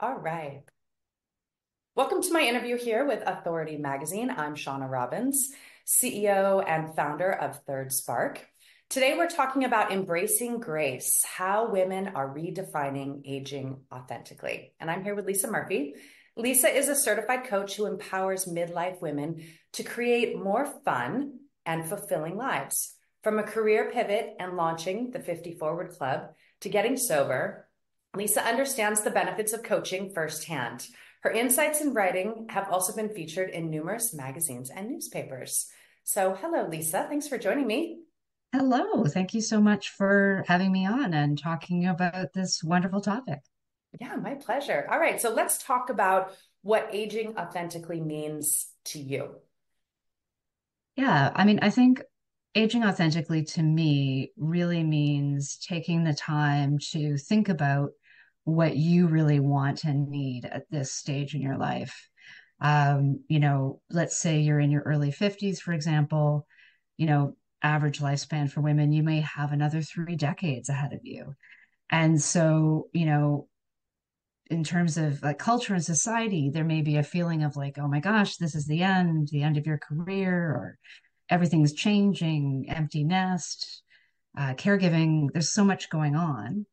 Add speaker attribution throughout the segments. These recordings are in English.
Speaker 1: All right. Welcome to my interview here with Authority Magazine. I'm Shawna Robbins, CEO and founder of Third Spark. Today, we're talking about embracing grace, how women are redefining aging authentically. And I'm here with Lisa Murphy. Lisa is a certified coach who empowers midlife women to create more fun and fulfilling lives. From a career pivot and launching the 50 Forward Club to getting sober, Lisa understands the benefits of coaching firsthand. Her insights and writing have also been featured in numerous magazines and newspapers. So, hello, Lisa. Thanks for joining me.
Speaker 2: Hello, thank you so much for having me on and talking about this wonderful topic.
Speaker 1: Yeah, my pleasure. All right, so let's talk about what aging authentically means to you.
Speaker 2: Yeah, I think aging authentically to me really means taking the time to think about what you really want and need at this stage in your life. Let's say you're in your early 50s, for example, you know, average lifespan for women, you may have another 3 decades ahead of you. And so, in terms of like culture and society, there may be a feeling of like, oh my gosh, this is the end of your career, or everything's changing, empty nest, caregiving. There's so much going on.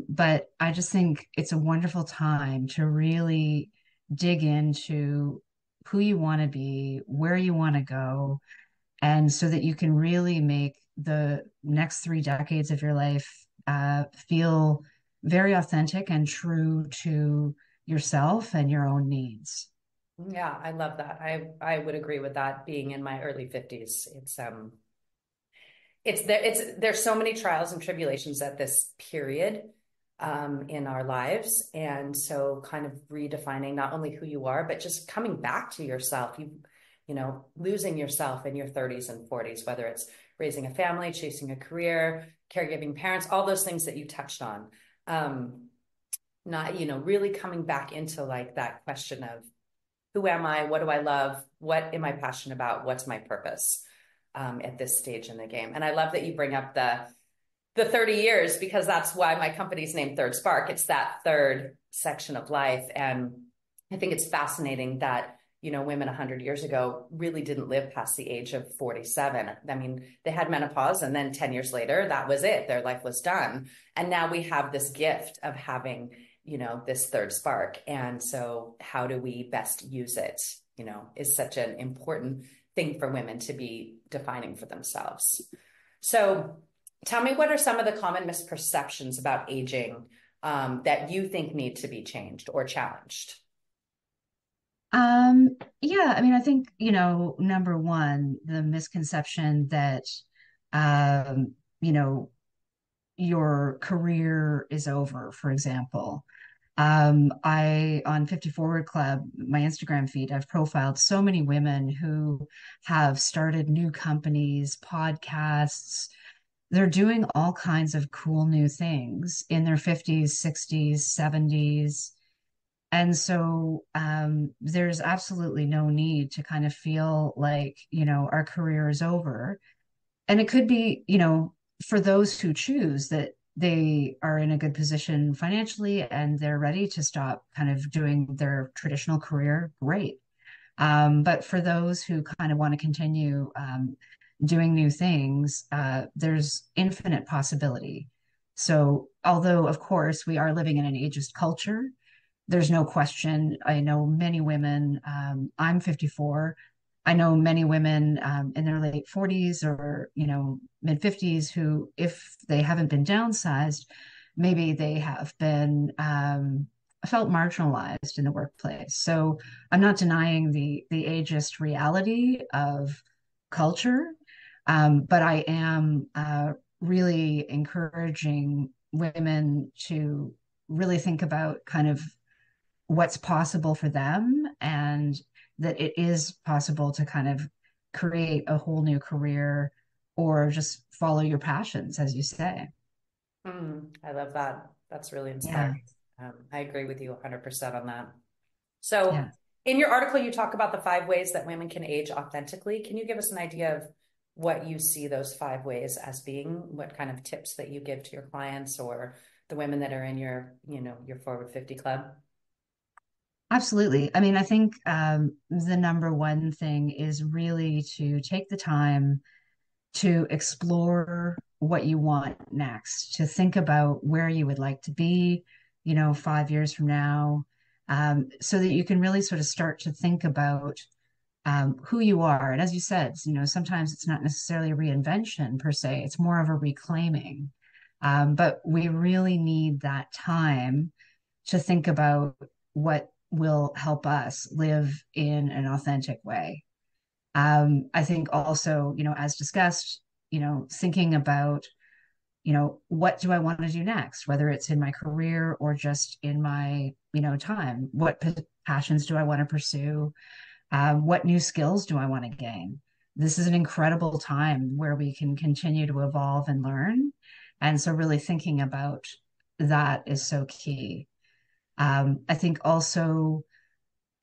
Speaker 2: But I just think it's a wonderful time to really dig into who you want to be, where you want to go, and so that you can really make the next 3 decades of your life feel very authentic and true to yourself and your own needs.
Speaker 1: Yeah, I love that. I would agree with that being in my early 50s. There's so many trials and tribulations at this period in our lives. And so kind of redefining not only who you are, but just coming back to yourself. Losing yourself in your 30s and 40s, whether it's raising a family, chasing a career, caregiving parents, all those things that you touched on. Not, really coming back into like that question of who am I? What do I love? What am I passionate about? What's my purpose at this stage in the game? And I love that you bring up the 30 years because that's why my company's named Third Spark. It's that third section of life. And I think it's fascinating that, women 100 years ago really didn't live past the age of 47. I mean, they had menopause and then 10 years later, that was it. Their life was done. And now we have this gift of having, this third spark. And so how do we best use it, is such an important thing for women to be defining for themselves. So tell me, what are some of the common misperceptions about aging that you think need to be changed or challenged?
Speaker 2: Yeah, I think, number one, the misconception that, um, you know, your career is over, for example. On 50 Forward Club, my Instagram feed, I've profiled so many women who have started new companies, podcasts. They're doing all kinds of cool new things in their 50s, 60s, 70s. And so there's absolutely no need to kind of feel like, our career is over. And it could be, for those who choose that they are in a good position financially and they're ready to stop kind of doing their traditional career, great. But for those who kind of want to continue doing new things, there's infinite possibility. So, although, of course, we are living in an ageist culture, there's no question. I know many women, I'm 54. I know many women in their late 40s or, mid 50s who, if they haven't been downsized, maybe they have been felt marginalized in the workplace. So I'm not denying the ageist reality of culture, but I am really encouraging women to really think about kind of what's possible for them and that it is possible to kind of create a whole new career or just follow your passions, as you say.
Speaker 1: I love that. That's really inspiring.
Speaker 2: Yeah.
Speaker 1: I agree with you 100% on that. So,
Speaker 2: Yeah.
Speaker 1: in your article, you talk about the 5 ways that women can age authentically. Can you give us an idea of what you see those 5 ways as being? What kind of tips that you give to your clients or the women that are in your Forward 50 club?
Speaker 2: Absolutely. I mean, I think the number one thing is really to take the time to explore what you want next, to think about where you would like to be, 5 years from now, so that you can really sort of start to think about who you are. And as you said, sometimes it's not necessarily a reinvention per se, it's more of a reclaiming. But we really need that time to think about what will help us live in an authentic way. I think also, as discussed, thinking about, what do I want to do next, whether it's in my career or just in my, time, what passions do I want to pursue? What new skills do I want to gain? This is an incredible time where we can continue to evolve and learn. And so, really thinking about that is so key. I think also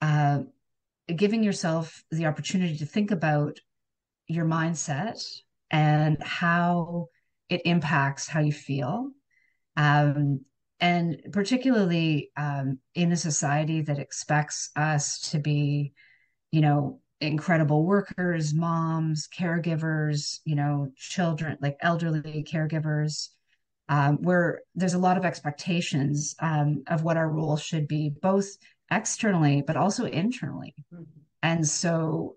Speaker 2: uh, giving yourself the opportunity to think about your mindset and how it impacts how you feel. Um, and particularly in a society that expects us to be, incredible workers, moms, caregivers, children, like elderly caregivers, where there's a lot of expectations of what our role should be, both externally, but also internally.
Speaker 1: Mhm.
Speaker 2: And so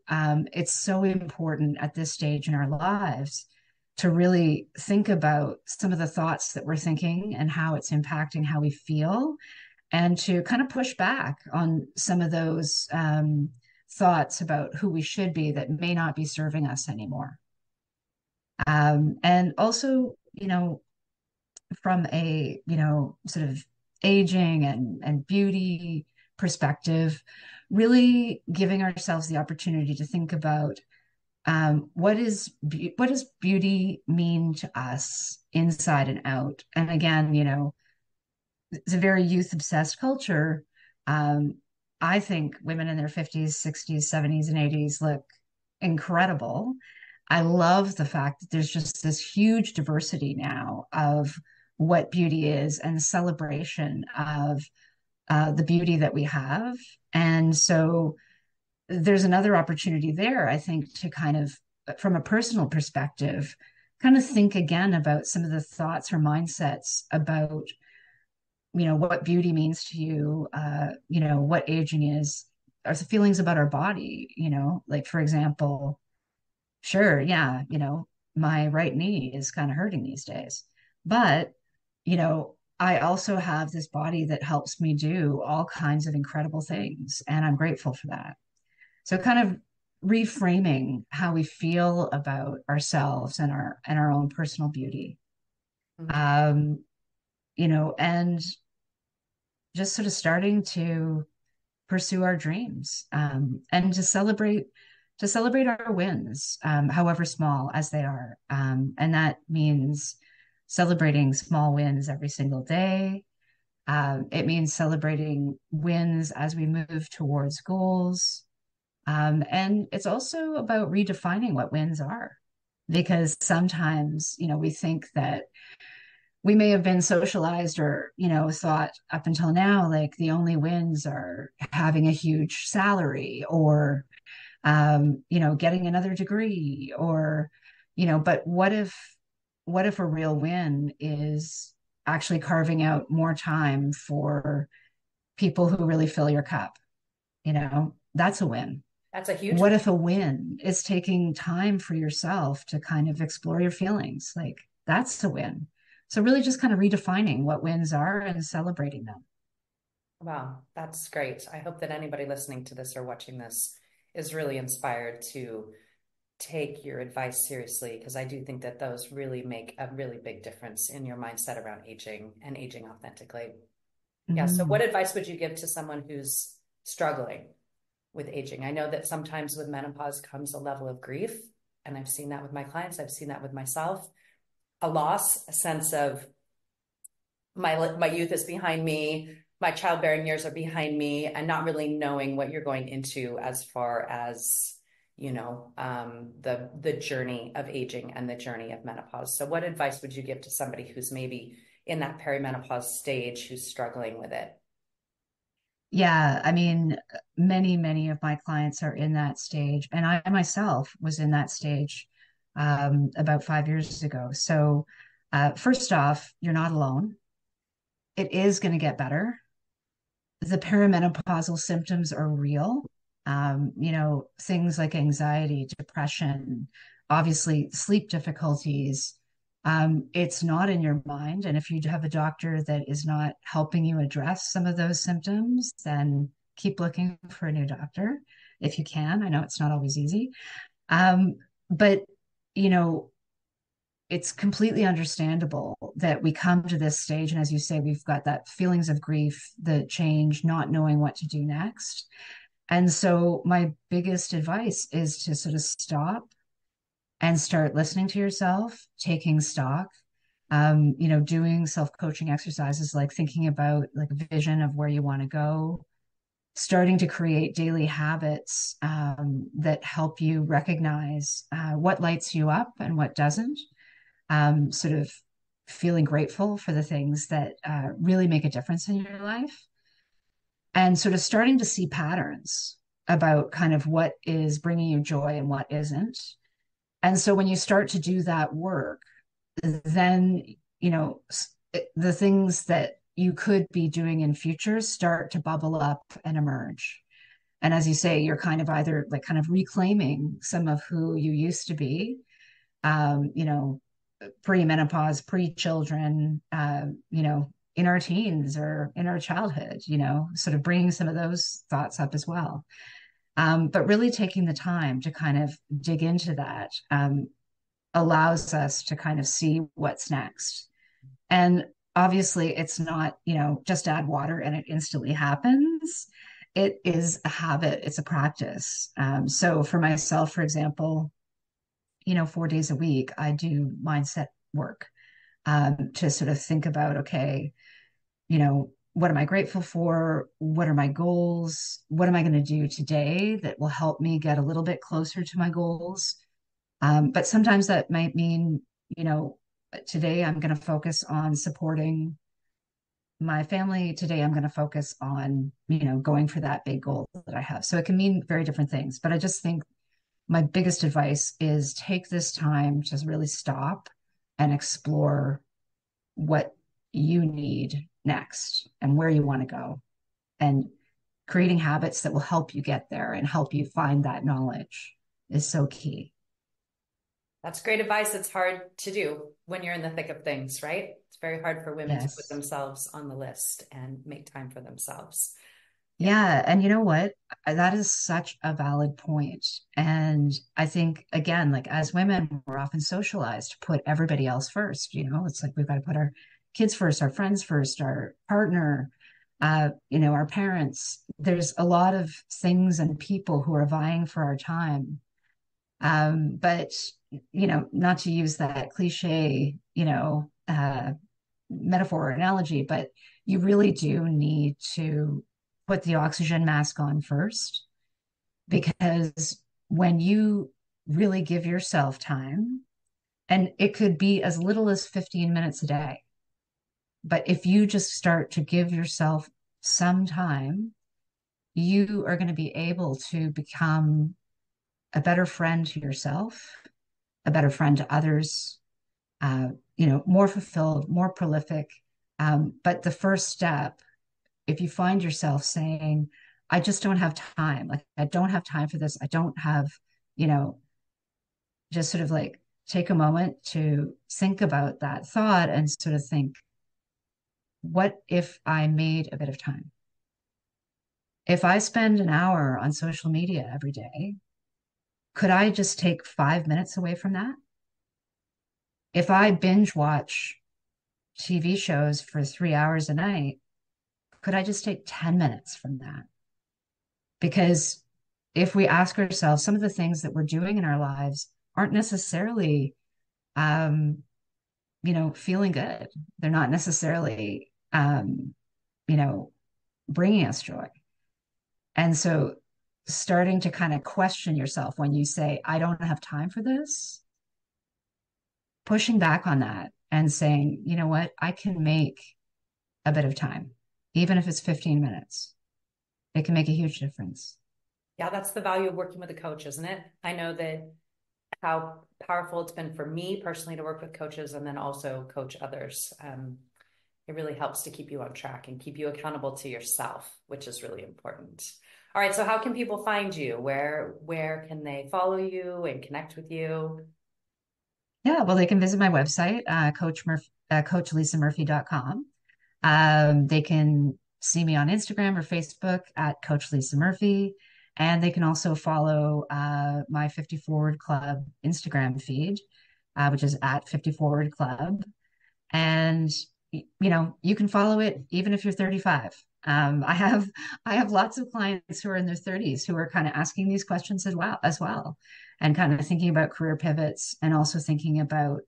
Speaker 2: it's so important at this stage in our lives to really think about some of the thoughts that we're thinking and how it's impacting how we feel, and to kind of push back on some of those thoughts about who we should be that may not be serving us anymore. And also, from a, sort of aging and beauty perspective, really giving ourselves the opportunity to think about what does beauty mean to us inside and out. And again, it's a very youth obsessed culture. Um, I think women in their 50s, 60s, 70s, and 80s look incredible. I love the fact that there's just this huge diversity now of what beauty is and celebration of the beauty that we have. And so there's another opportunity there, I think, to kind of, from a personal perspective, kind of think again about some of the thoughts or mindsets about, what beauty means to you, what aging is, or the feelings about our body, like, for example, sure, yeah, my right knee is kind of hurting these days. But, I also have this body that helps me do all kinds of incredible things, and I'm grateful for that. So kind of reframing how we feel about ourselves and our own personal beauty.
Speaker 1: Mhm.
Speaker 2: Um, and just sort of starting to pursue our dreams, and to celebrate our wins, however small as they are. And that means celebrating small wins every single day. It means celebrating wins as we move towards goals. And it's also about redefining what wins are, because sometimes, we think that we may have been socialized or, thought up until now, like the only wins are having a huge salary or, getting another degree or, but what if a real win is actually carving out more time for people who really fill your cup? That's a win.
Speaker 1: That's a huge
Speaker 2: What
Speaker 1: one.
Speaker 2: if a win is taking time for yourself to kind of explore your feelings? Like, that's a win. So really just kind of redefining what wins are and celebrating them.
Speaker 1: Wow, that's great. I hope that anybody listening to this or watching this is really inspired to take your advice seriously, because I do think that those really make a really big difference in your mindset around aging and aging authentically. Yeah. So, what
Speaker 2: Mm.
Speaker 1: advice would you give to someone who's struggling with aging? I know that sometimes with menopause comes a level of grief, and I've seen that with my clients, I've seen that with myself, a loss, a sense of my youth is behind me, my childbearing years are behind me, and not really knowing what you're going into as far as the journey of aging and the journey of menopause. So what advice would you give to somebody who's maybe in that perimenopause stage who's struggling with it?
Speaker 2: Yeah, I mean, many of my clients are in that stage, and I myself was in that stage about 5 years ago. So, first off, you're not alone. It is going to get better. The perimenopausal symptoms are real. Things like anxiety, depression, obviously sleep difficulties. It's not in your mind. And if you have a doctor that is not helping you address some of those symptoms, then keep looking for a new doctor if you can. I know it's not always easy. But, you know, it's completely understandable that we come to this stage. And as you say, we've got that feelings of grief, the change, not knowing what to do next. And so, my biggest advice is to sort of stop and start listening to yourself, taking stock, doing self coaching exercises like thinking about like a vision of where you want to go, starting to create daily habits that help you recognize what lights you up and what doesn't, sort of feeling grateful for the things that really make a difference in your life, and sort of starting to see patterns about kind of what is bringing you joy and what isn't. And so when you start to do that work, then, you know, the things that you could be doing in future start to bubble up and emerge. And as you say, you're kind of either like kind of reclaiming some of who you used to be, um, you know, pre-menopause, pre-children, in our teens or in our childhood, sort of bringing some of those thoughts up as well. But really taking the time to kind of dig into that allows us to kind of see what's next. And obviously, it's not, just add water and it instantly happens. It is a habit, it's a practice. So for myself, for example, 4 days a week, I do mindset work to sort of think about, okay, what am I grateful for? What are my goals? What am I going to do today that will help me get a little bit closer to my goals? But sometimes that might mean, you know, today I'm going to focus on supporting my family. Today I'm going to focus on, going for that big goal that I have. So it can mean very different things. But I just think my biggest advice is take this time to really stop and explore what you need next and where you want to go, and creating habits that will help you get there and help you find that knowledge is so key.
Speaker 1: That's great advice. It's hard to do when you're in the thick of things, right? It's very hard for women to put
Speaker 2: Yes.
Speaker 1: themselves on the list and make time for themselves. Yeah.
Speaker 2: Yeah. And you know what? That is such a valid point. And I think, again, like as women, we're often socialized to put everybody else first. It's like we've got to put our kids first, our friends first, our partner, our parents. There's a lot of things and people who are vying for our time. But, not to use that cliche, metaphor or analogy, but you really do need to put the oxygen mask on first, because when you really give yourself time, and it could be as little as 15 minutes a day, but if you just start to give yourself some time, you are going to be able to become a better friend to yourself, a better friend to others, more fulfilled, more prolific. But the first step, if you find yourself saying, I just don't have time, like, I don't have time for this, I don't have, you know, just sort of like take a moment to think about that thought and sort of think, what if I made a bit of time? If I spend an hour on social media every day, could I just take 5 minutes away from that? If I binge watch TV shows for 3 hours a night, could I just take 10 minutes from that? Because if we ask ourselves, some of the things that we're doing in our lives aren't necessarily, feeling good. They're not necessarily, you know, bringing us joy. And so starting to kind of question yourself when you say, I don't have time for this, pushing back on that and saying, you know what, I can make a bit of time, even if it's 15 minutes. it can make a huge difference.
Speaker 1: Yeah, that's the value of working with a coach, isn't it? I know that how powerful it's been for me personally to work with coaches and then also coach others. It really helps to keep you on track and keep you accountable to yourself, which is really important. All right, so how can people find you? Where can they follow you and connect with you?
Speaker 2: Yeah, well, they can visit my website, coachlisamurphy.com. They can see me on Instagram or Facebook at Coach Lisa Murphy. And they can also follow my 50 Forward Club Instagram feed, which is at 50 Forward Club. And you can follow it even if you're 35. I have lots of clients who are in their 30s who are kind of asking these questions as well, and kind of thinking about career pivots and also thinking about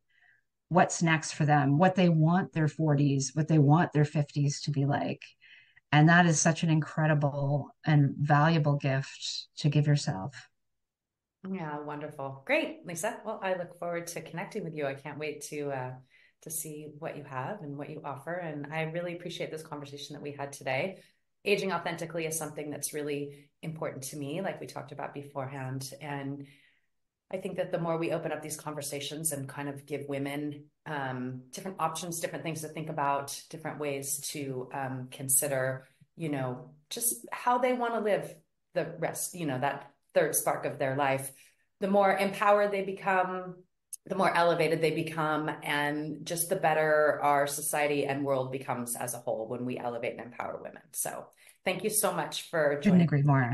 Speaker 2: what's next for them, what they want their 40s, what they want their 50s to be like. And that is such an incredible and valuable gift to give yourself.
Speaker 1: Yeah, wonderful. Great, Lisa. Well, I look forward to connecting with you. I can't wait to see what you have and what you offer. And I really appreciate this conversation that we had today. Aging authentically is something that's really important to me, like we talked about beforehand. And I think that the more we open up these conversations and kind of give women different options, different things to think about, different ways to consider, just how they want to live the rest, that third spark of their life, the more empowered they become, the more elevated they become, and just the better our society and world becomes as a whole when we elevate and empower women. So thank you so much for
Speaker 2: Couldn't
Speaker 1: joining.
Speaker 2: agree more.